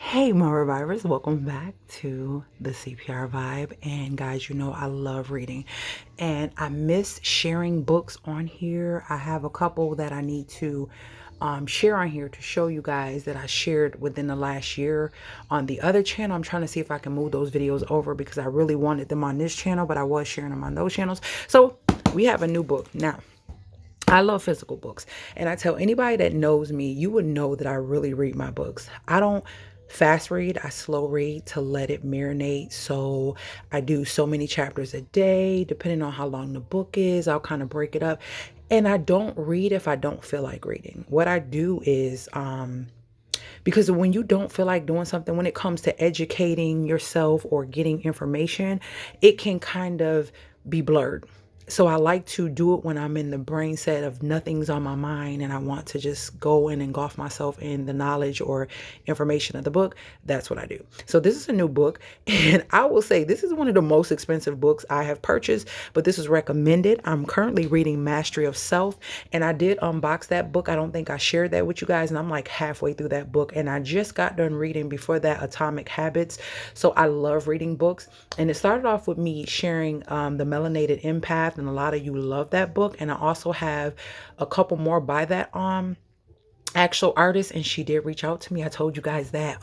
Hey, my revivers, welcome back to the CPR Vibe. And guys, you know I love reading and I miss sharing books on here. I have a couple that I need to share on here to show you guys that I shared within the last year on the other channel. I'm trying to see if I can move those videos over because I really wanted them on this channel, but I was sharing them on those channels. So we have a new book now. I love physical books, and I tell anybody that knows me, you would know that I really read my books. I don't fast read, I slow read to let it marinate. So I do so many chapters a day, depending on how long the book is. I'll kind of break it up, and I don't read if I don't feel like reading. What I do is because when you don't feel like doing something, when it comes to educating yourself or getting information, it can kind of be blurred. So I like to do it when I'm in the brain set of nothing's on my mind and I want to just go and engulf myself in the knowledge or information of the book. That's what I do. So this is a new book, and I will say this is one of the most expensive books I have purchased, but this is recommended. I'm currently reading Mastery of Self, and I did unbox that book. I don't think I shared that with you guys, and I'm like halfway through that book, and I just got done reading before that Atomic Habits. So I love reading books, and it started off with me sharing The Melanated Empath, and a lot of you love that book. And I also have a couple more by that actual artist, and she did reach out to me. I told you guys that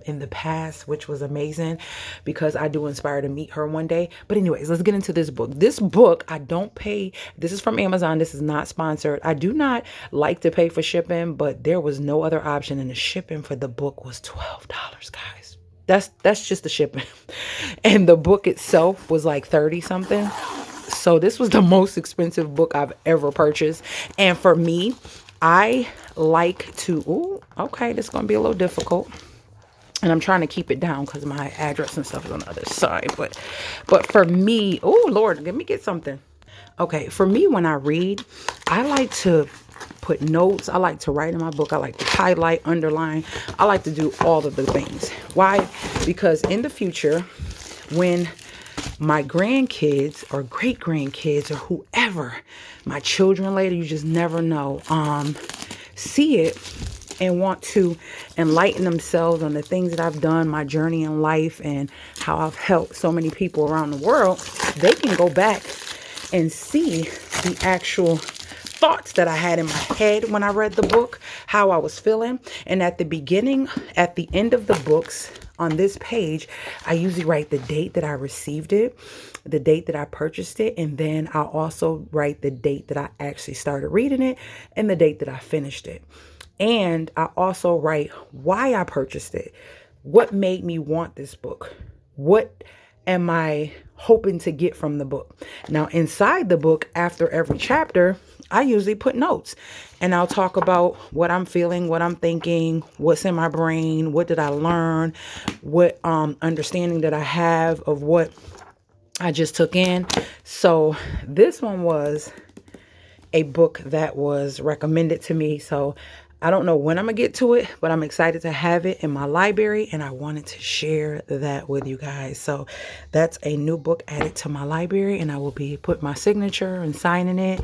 in the past, which was amazing because I do inspire to meet her one day. But anyways, let's get into this book. This book, I don't pay. This is from Amazon. This is not sponsored. I do not like to pay for shipping, but there was no other option, and the shipping for the book was $12, guys. That's just the shipping. And the book itself was like 30 something. So this was the most expensive book I've ever purchased. And for me, I like to, ooh, okay, this is going to be a little difficult. And I'm trying to keep it down because my address and stuff is on the other side. But for me, oh, Lord, let me get something. Okay, for me, when I read, I like to put notes. I like to write in my book. I like to highlight, underline. I like to do all of the things. Why? Because in the future, when my grandkids or great grandkids or whoever, my children later, you just never know, see it and want to enlighten themselves on the things that I've done, my journey in life, and how I've helped so many people around the world, they can go back and see the actual thoughts that I had in my head when I read the book, how I was feeling. And at the beginning, at the end of the books, on this page, I usually write the date that I received it, the date that I purchased it, and then I'll also write the date that I actually started reading it and the date that I finished it. And I also write why I purchased it, what made me want this book, what am I hoping to get from the book. Now, inside the book, after every chapter, I usually put notes, and I'll talk about what I'm feeling, what I'm thinking, what's in my brain, what did I learn, what understanding that I have of what I just took in. So this one was a book that was recommended to me. So I don't know when I'm going to get to it, but I'm excited to have it in my library, and I wanted to share that with you guys. So that's a new book added to my library, and I will be putting my signature and signing it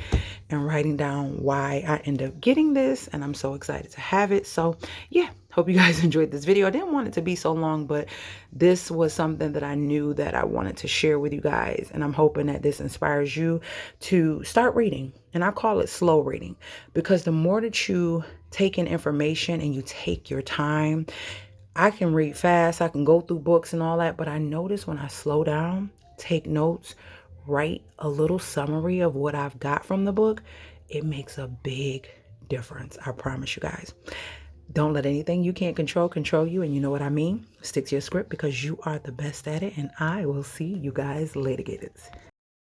and writing down why I end up getting this, and I'm so excited to have it. So yeah, hope you guys enjoyed this video. I didn't want it to be so long, but this was something that I knew that I wanted to share with you guys, and I'm hoping that this inspires you to start reading. And I call it slow reading, because the more that you take in information and you take your time, I can read fast, I can go through books and all that, but I notice when I slow down, take notes, write a little summary of what I've got from the book, it makes a big difference. I promise you guys. Don't let anything you can't control you, and you know what I mean. Stick to your script because you are the best at it, and I will see you guys later, gators.